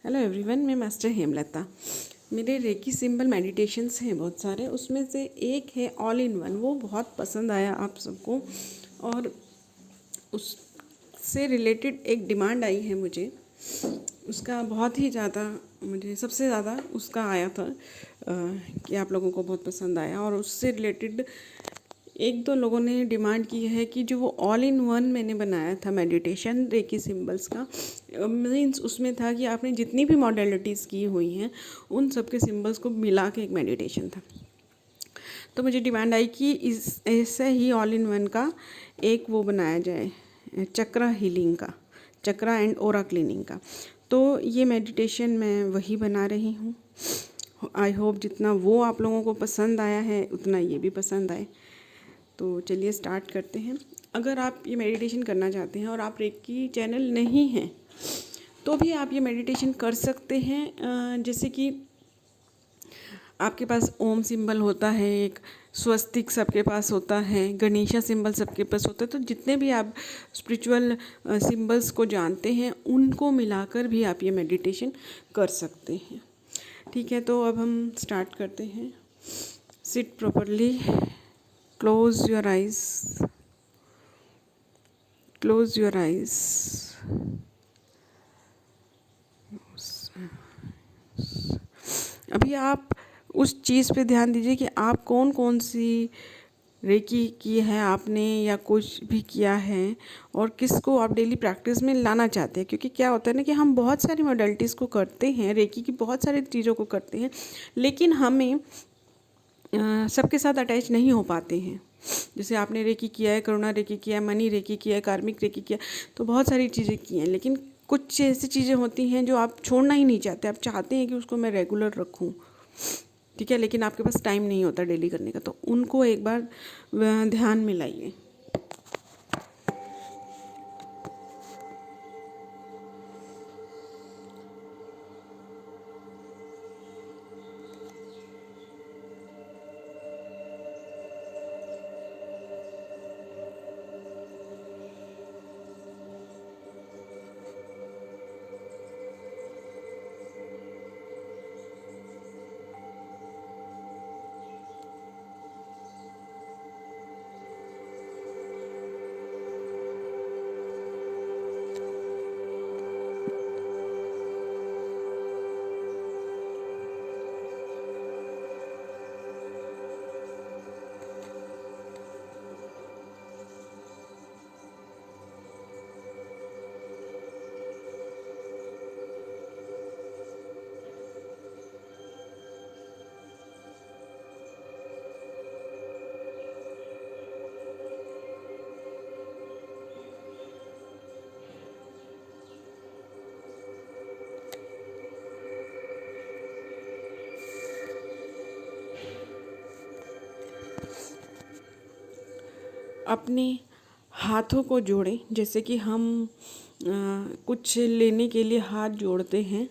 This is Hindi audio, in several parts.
हेलो एवरीवन, मैं मास्टर हेमलता। मेरे रेकी सिंबल मेडिटेशंस हैं बहुत सारे, उसमें से एक है ऑल इन वन। वो बहुत पसंद आया आप सबको और उससे रिलेटेड एक डिमांड आई है मुझे। उसका बहुत ही ज़्यादा, मुझे सबसे ज़्यादा उसका आया था कि आप लोगों को बहुत पसंद आया। और उससे रिलेटेड एक दो लोगों ने डिमांड की है कि जो वो ऑल इन वन मैंने बनाया था मेडिटेशन रेकी सिंबल्स का, मीन्स उसमें था कि आपने जितनी भी मॉडलिटीज़ की हुई हैं उन सब के सिंबल्स को मिला के एक मेडिटेशन था। तो मुझे डिमांड आई कि इस ऐसे ही ऑल इन वन का एक वो बनाया जाए, चक्रा हीलिंग का, चक्रा एंड ओरा क्लीनिंग का। तो ये मेडिटेशन मैं वही बना रही हूँ। आई होप जितना वो आप लोगों को पसंद आया है उतना ये भी पसंद आए। तो चलिए स्टार्ट करते हैं। अगर आप ये मेडिटेशन करना चाहते हैं और आप रेकी चैनल नहीं हैं तो भी आप ये मेडिटेशन कर सकते हैं। जैसे कि आपके पास ओम सिंबल होता है, एक स्वस्तिक सबके पास होता है, गणेशा सिंबल सबके पास होता है। तो जितने भी आप स्पिरिचुअल सिंबल्स को जानते हैं उनको मिलाकर भी आप ये मेडिटेशन कर सकते हैं। ठीक है, तो अब हम स्टार्ट करते हैं। Seat properly, close your eyes, close your eyes। अभी आप उस चीज़ पे ध्यान दीजिए कि आप कौन कौन सी रेकी की है आपने या कुछ भी किया है और किसको आप डेली प्रैक्टिस में लाना चाहते हैं। क्योंकि क्या होता है ना कि हम बहुत सारी मॉडलिटीज़ को करते हैं, रेकी की बहुत सारी चीज़ों को करते हैं, लेकिन हमें सबके साथ अटैच नहीं हो पाते हैं। जैसे आपने रेकी किया है, करुणा रेकी किया है, मनी रेकी किया है, कार्मिक रेकी किया, तो बहुत सारी चीज़ें की हैं। लेकिन कुछ ऐसी चीज़ें होती हैं जो आप छोड़ना ही नहीं चाहते, आप चाहते हैं कि उसको मैं रेगुलर रखूं, ठीक है, लेकिन आपके पास टाइम नहीं होता डेली करने का। तो उनको एक बार ध्यान में लाइए। अपने हाथों को जोड़ें, जैसे कि हम कुछ लेने के लिए हाथ जोड़ते हैं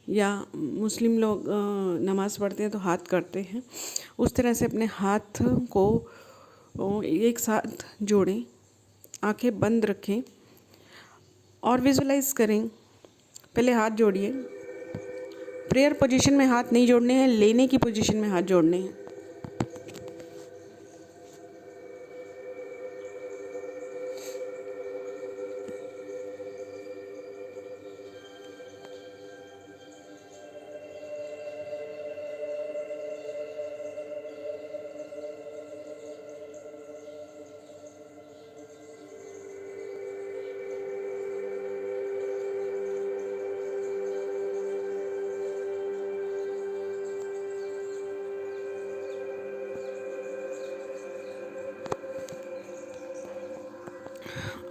या मुस्लिम लोग नमाज़ पढ़ते हैं तो हाथ करते हैं, उस तरह से अपने हाथ को एक साथ जोड़ें, आंखें बंद रखें और विजुलाइज करें। पहले हाथ जोड़िए। प्रेयर पोजीशन में हाथ नहीं जोड़ने हैं, लेने की पोजीशन में हाथ जोड़ने हैं।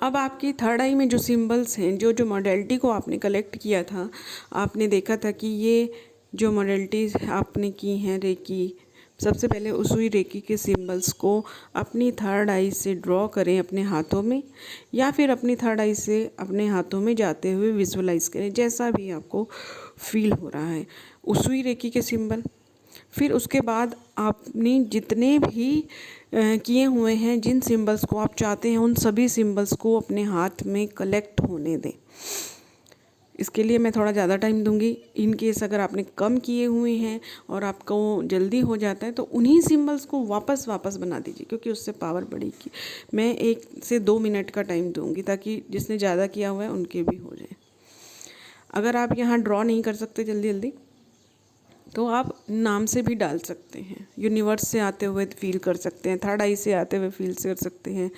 अब आपकी थर्ड आई में जो सिंबल्स हैं, जो जो मॉडलिटी को आपने कलेक्ट किया था, आपने देखा था कि ये जो मॉडलिटीज़ आपने की हैं रेकी, सबसे पहले उसूई रेकी के सिंबल्स को अपनी थर्ड आई से ड्रॉ करें अपने हाथों में, या फिर अपनी थर्ड आई से अपने हाथों में जाते हुए विजुअलाइज करें, जैसा भी आपको फील हो रहा है। उसूई रेकी के सिंबल, फिर उसके बाद आपने जितने भी किए हुए हैं, जिन सिंबल्स को आप चाहते हैं उन सभी सिंबल्स को अपने हाथ में कलेक्ट होने दें। इसके लिए मैं थोड़ा ज़्यादा टाइम दूंगी। इन केस अगर आपने कम किए हुए हैं और आपको जल्दी हो जाता है तो उन्हीं सिंबल्स को वापस वापस बना दीजिए, क्योंकि उससे पावर बढ़ेगी। मैं 1 से 2 मिनट का टाइम दूंगी ताकि जिसने ज़्यादा किया हुआ है उनके भी हो जाए। अगर आप यहाँ ड्रॉ नहीं कर सकते जल्दी जल्दी तो आप नाम से भी डाल सकते हैं। यूनिवर्स से आते हुए फील कर सकते हैं, थर्ड आई से आते हुए फील कर सकते हैं,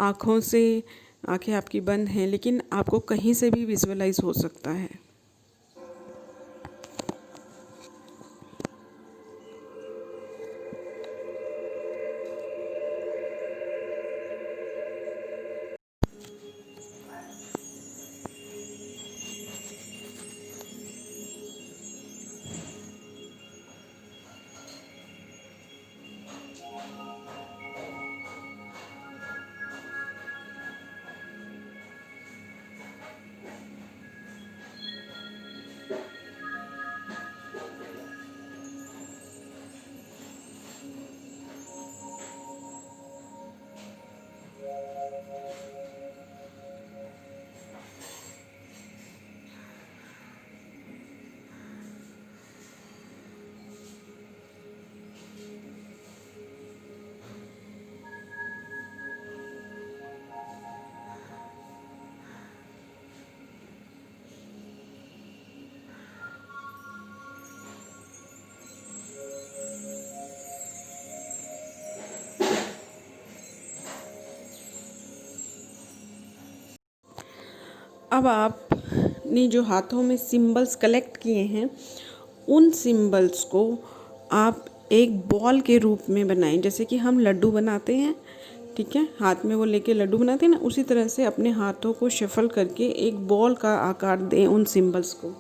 आँखों से, आंखें आपकी बंद हैं लेकिन आपको कहीं से भी विजुअलाइज हो सकता है। अब आपने जो हाथों में सिंबल्स कलेक्ट किए हैं उन सिंबल्स को आप एक बॉल के रूप में बनाएं, जैसे कि हम लड्डू बनाते हैं, ठीक है, हाथ में वो लेके लड्डू बनाते हैं ना, उसी तरह से अपने हाथों को शफल करके एक बॉल का आकार दें उन सिंबल्स को।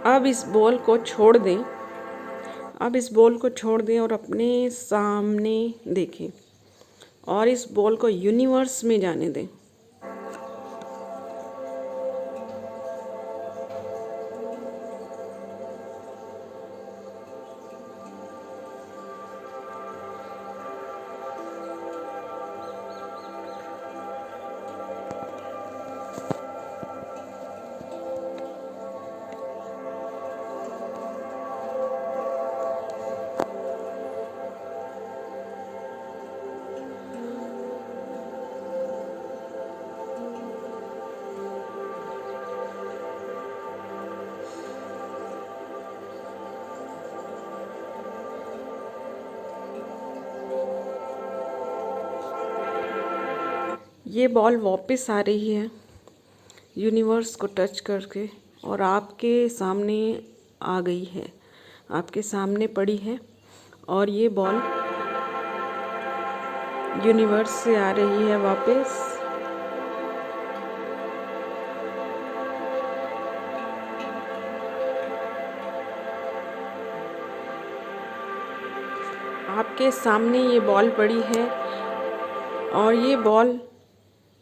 अब इस बॉल को छोड़ दें, अब इस बॉल को छोड़ दें और अपने सामने देखें और इस बॉल को यूनिवर्स में जाने दें। ये बॉल वापस आ रही है यूनिवर्स को टच करके और आपके सामने आ गई है, आपके सामने पड़ी है और ये बॉल यूनिवर्स से आ रही है वापस। आपके सामने ये बॉल पड़ी है और ये बॉल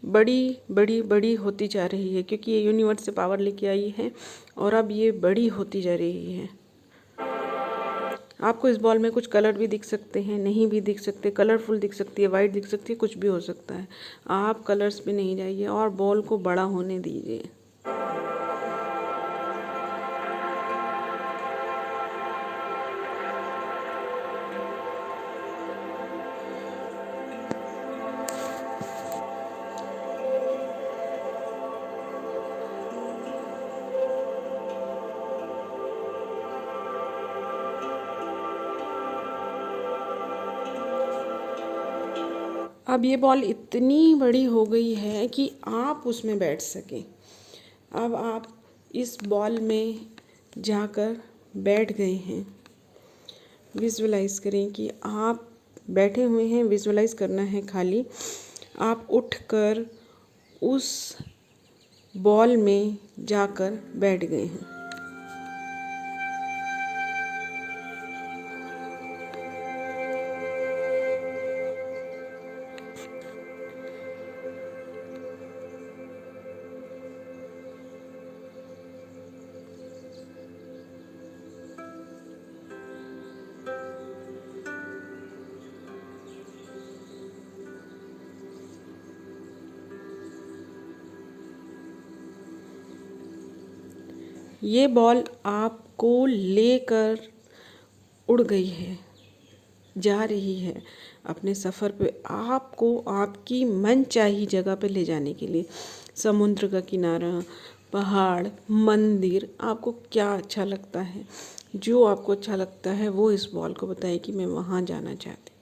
बड़ी बड़ी बड़ी होती जा रही है, क्योंकि ये यूनिवर्स से पावर लेके आई है और अब ये बड़ी होती जा रही है। आपको इस बॉल में कुछ कलर भी दिख सकते हैं, नहीं भी दिख सकते, कलरफुल दिख सकती है, वाइट दिख सकती है, कुछ भी हो सकता है। आप कलर्स पे नहीं जाइए और बॉल को बड़ा होने दीजिए। अब ये बॉल इतनी बड़ी हो गई है कि आप उसमें बैठ सकें। अब आप इस बॉल में जाकर बैठ गए हैं। विजुअलाइज़ करें कि आप बैठे हुए हैं। विजुअलाइज़ करना है खाली। आप उठकर उस बॉल में जाकर बैठ गए हैं। ये बॉल आपको लेकर उड़ गई है, जा रही है अपने सफ़र पे आपको आपकी मनचाही जगह पे ले जाने के लिए। समुद्र का किनारा, पहाड़, मंदिर, आपको क्या अच्छा लगता है? जो आपको अच्छा लगता है वो इस बॉल को बताए कि मैं वहाँ जाना चाहती हूँ।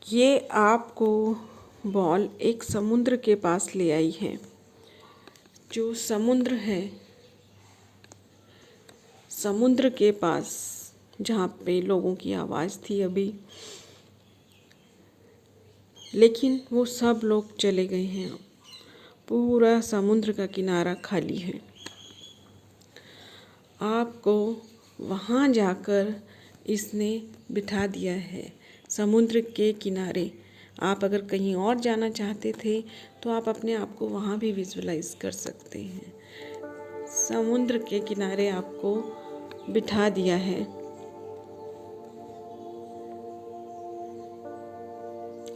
ये आपको बॉल एक समुद्र के पास ले आई है। जो समुद्र है, समुद्र के पास जहाँ पे लोगों की आवाज़ थी अभी, लेकिन वो सब लोग चले गए हैं। पूरा समुद्र का किनारा खाली है। आपको वहाँ जाकर इसने बिठा दिया है समुद्र के किनारे। आप अगर कहीं और जाना चाहते थे तो आप अपने आप को वहाँ भी विजुअलाइज कर सकते हैं। समुद्र के किनारे आपको बिठा दिया है।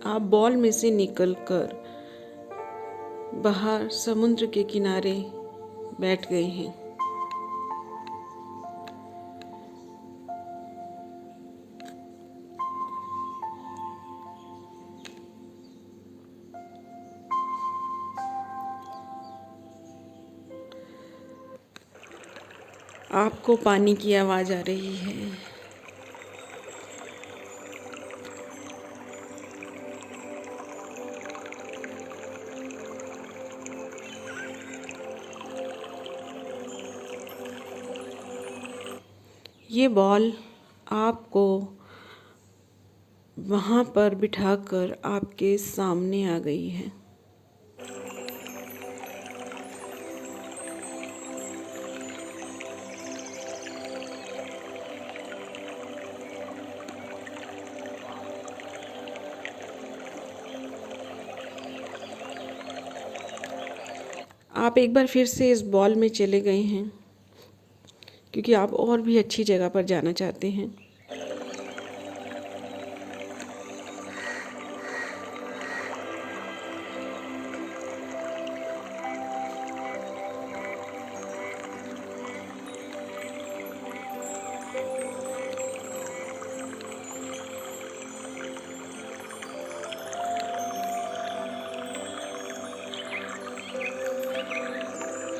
आप बॉल में से निकलकर बाहर समुद्र के किनारे बैठ गए हैं। आपको पानी की आवाज़ आ रही है। ये बॉल आपको वहाँ पर बिठाकर आपके सामने आ गई है। आप एक बार फिर से इस बॉल में चले गए हैं क्योंकि आप और भी अच्छी जगह पर जाना चाहते हैं।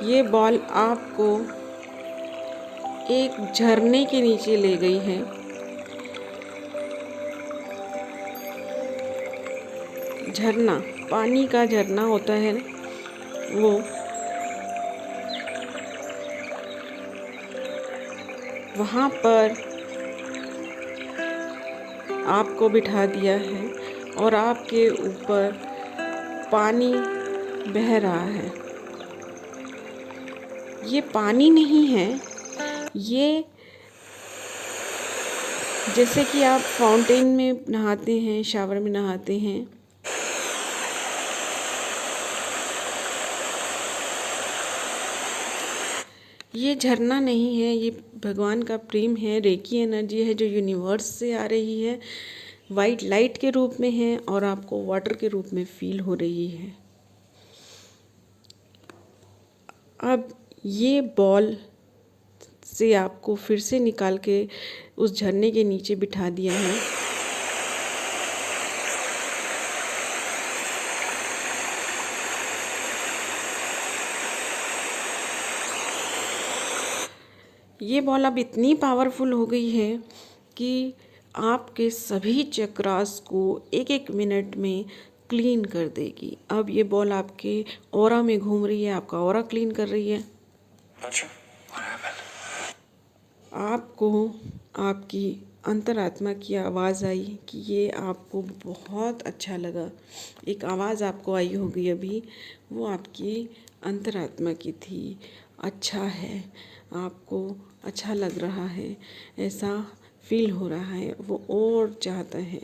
ये बॉल आपको एक झरने के नीचे ले गई है। झरना, पानी का झरना होता है वो। वहाँ पर आपको बिठा दिया है और आपके ऊपर पानी बह रहा है। ये पानी नहीं है, ये जैसे कि आप फाउंटेन में नहाते हैं, शावर में नहाते हैं, ये झरना नहीं है, ये भगवान का प्रेम है, रेकी एनर्जी है जो यूनिवर्स से आ रही है, वाइट लाइट के रूप में है और आपको वाटर के रूप में फील हो रही है। अब ये बॉल से आपको फिर से निकाल के उस झरने के नीचे बिठा दिया है। ये बॉल अब इतनी पावरफुल हो गई है कि आपके सभी चक्रास को एक एक मिनट में क्लीन कर देगी। अब ये बॉल आपके ऑरा में घूम रही है, आपका ऑरा क्लीन कर रही है। आपको आपकी अंतरात्मा की आवाज़ आई कि ये आपको बहुत अच्छा लगा। एक आवाज़ आपको आई होगी अभी, वो आपकी अंतरात्मा की थी। अच्छा है, आपको अच्छा लग रहा है, ऐसा फील हो रहा है, वो और चाहता है।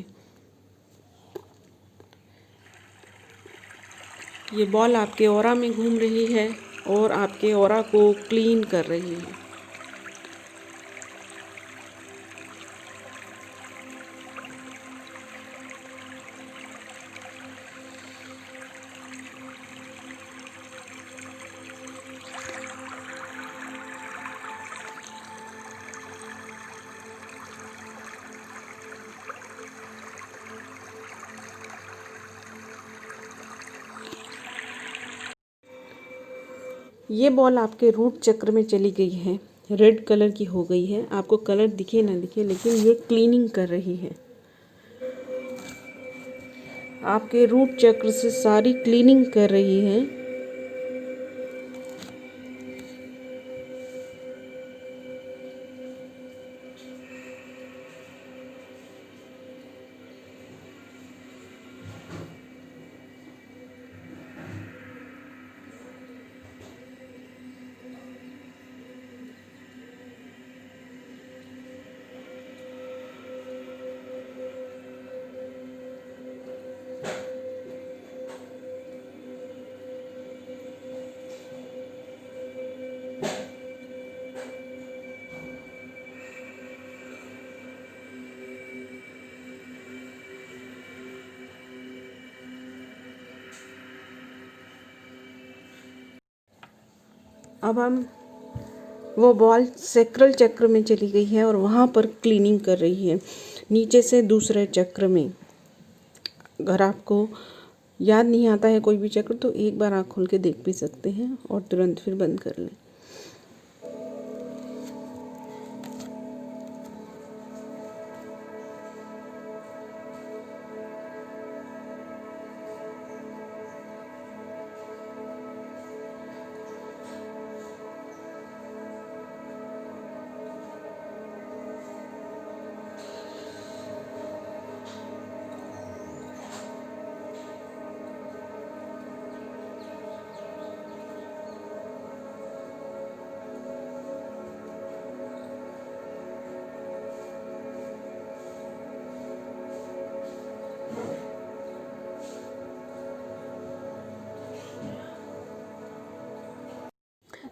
ये बॉल आपके ऑरा में घूम रही है और आपके ऑरा को क्लीन कर रही है। ये बॉल आपके रूट चक्र में चली गई है, रेड कलर की हो गई है। आपको कलर दिखे ना दिखे, लेकिन ये क्लीनिंग कर रही है। आपके रूट चक्र से सारी क्लीनिंग कर रही है। अब हम वो बॉल सेक्रल चक्र में चली गई है और वहाँ पर क्लीनिंग कर रही है, नीचे से दूसरे चक्र में। अगर आपको याद नहीं आता है कोई भी चक्र तो एक बार आँख खोल के देख भी सकते हैं और तुरंत फिर बंद कर लें।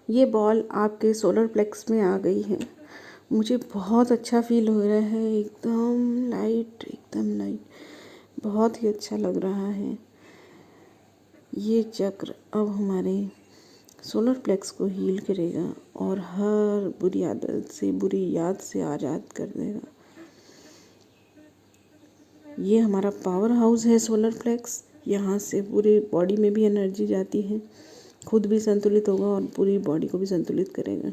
ये बॉल आपके सोलर प्लेक्स में आ गई है। मुझे बहुत अच्छा फील हो रहा है, एकदम लाइट, एकदम लाइट, बहुत ही अच्छा लग रहा है। ये चक्र अब हमारे सोलर प्लेक्स को हील करेगा और हर बुरी आदत से, बुरी याद से आज़ाद कर देगा। ये हमारा पावर हाउस है सोलर प्लेक्स। यहाँ से पूरी बॉडी में भी एनर्जी जाती है, खुद भी संतुलित होगा और पूरी बॉडी को भी संतुलित करेगा।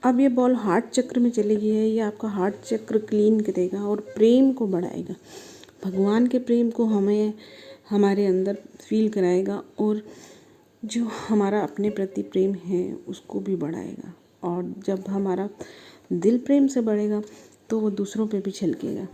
अब ये बॉल हार्ट चक्र में चली गई है। ये आपका हार्ट चक्र क्लीन करेगा और प्रेम को बढ़ाएगा। भगवान के प्रेम को हमें हमारे अंदर फील कराएगा और जो हमारा अपने प्रति प्रेम है उसको भी बढ़ाएगा। और जब हमारा दिल प्रेम से बढ़ेगा तो वो दूसरों पे भी छलकेगा।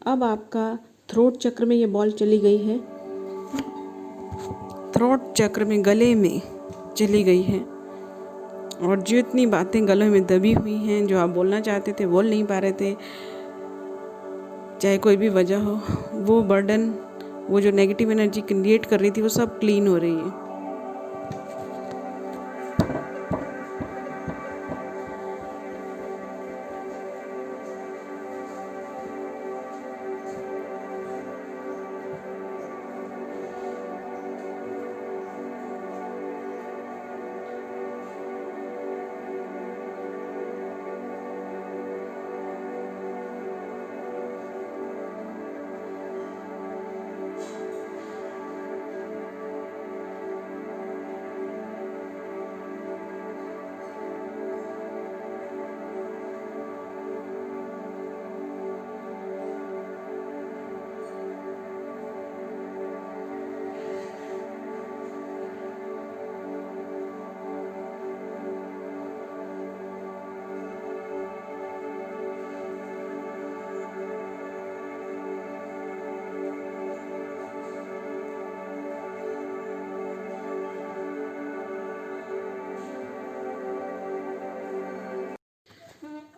अब आपका थ्रोट चक्र में ये बॉल चली गई है। थ्रोट चक्र में गले में चली गई है और जो इतनी बातें गले में दबी हुई हैं, जो आप बोलना चाहते थे बोल नहीं पा रहे थे, चाहे कोई भी वजह हो, वो बर्डन, वो जो नेगेटिव एनर्जी क्रिएट कर रही थी वो सब क्लीन हो रही है।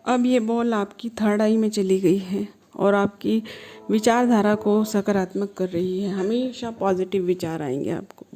अब ये बॉल आपकी थर्ड आई में चली गई है और आपकी विचारधारा को सकारात्मक कर रही है। हमेशा पॉजिटिव विचार आएंगे आपको।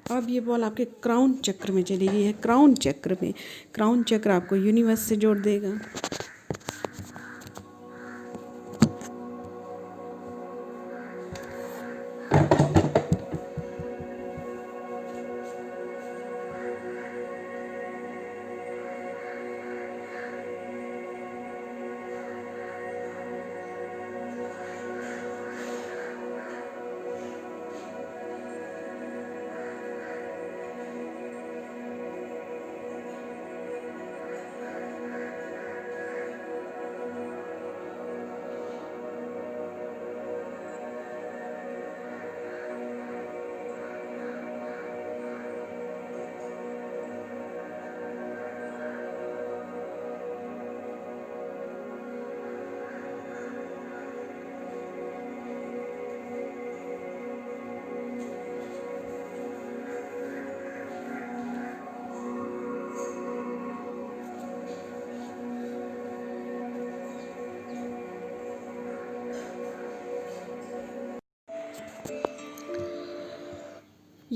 अब ये बॉल आपके क्राउन चक्र में चली गई है। क्राउन चक्र में, क्राउन चक्र आपको यूनिवर्स से जोड़ देगा।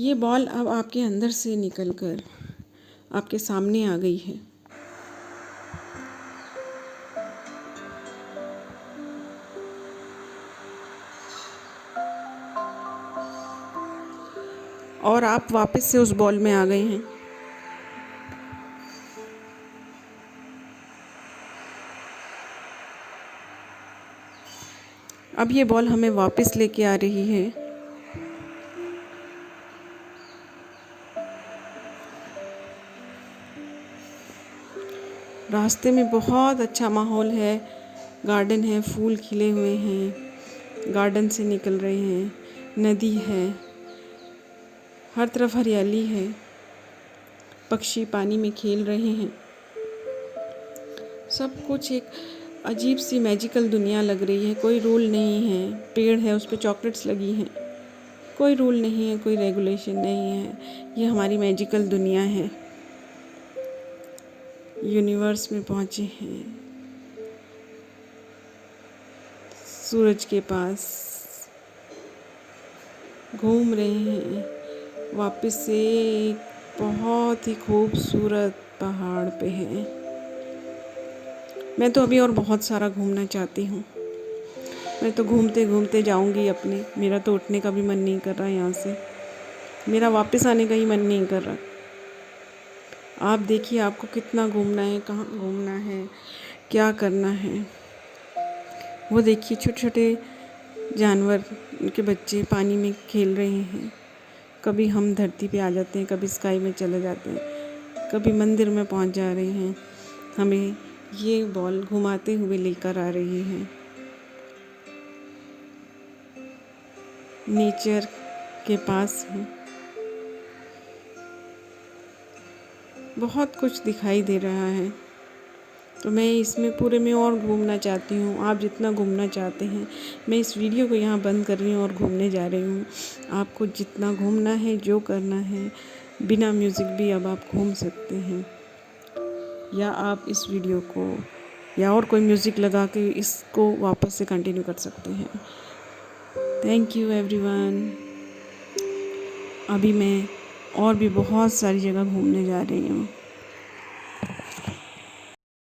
ये बॉल अब आपके अंदर से निकलकर आपके सामने आ गई है। और आप वापस से उस बॉल में आ गए हैं। अब ये बॉल हमें वापस लेके आ रही है। रास्ते में बहुत अच्छा माहौल है, गार्डन है, फूल खिले हुए हैं, गार्डन से निकल रहे हैं, नदी है, हर तरफ हरियाली है, पक्षी पानी में खेल रहे हैं। सब कुछ एक अजीब सी मैजिकल दुनिया लग रही है। कोई रूल नहीं है, पेड़ है उस पर चॉकलेट्स लगी हैं, कोई रूल नहीं है, कोई रेगुलेशन नहीं है। ये हमारी मैजिकल दुनिया है। यूनिवर्स में पहुँचे हैं, सूरज के पास घूम रहे हैं, वापस से एक बहुत ही खूबसूरत पहाड़ पे हैं। मैं तो अभी और बहुत सारा घूमना चाहती हूँ। मैं तो घूमते घूमते जाऊँगी अपने। मेरा तो उठने का भी मन नहीं कर रहा यहाँ से, मेरा वापस आने का ही मन नहीं कर रहा। आप देखिए आपको कितना घूमना है, कहाँ घूमना है, क्या करना है। वो देखिए छोटे छोटे जानवर, उनके बच्चे पानी में खेल रहे हैं। कभी हम धरती पे आ जाते हैं, कभी स्काई में चले जाते हैं, कभी मंदिर में पहुंच जा रहे हैं। हमें ये बॉल घुमाते हुए लेकर आ रही है। नेचर के पास है, बहुत कुछ दिखाई दे रहा है। तो मैं इसमें पूरे में और घूमना चाहती हूँ। आप जितना घूमना चाहते हैं, मैं इस वीडियो को यहाँ बंद कर रही हूँ और घूमने जा रही हूँ। आपको जितना घूमना है, जो करना है, बिना म्यूज़िक भी अब आप घूम सकते हैं, या आप इस वीडियो को या और कोई म्यूज़िक लगा के इसको वापस से कंटिन्यू कर सकते हैं। Thank you everyone. अभी मैं और भी बहुत सारी जगह घूमने जा रही हूँ।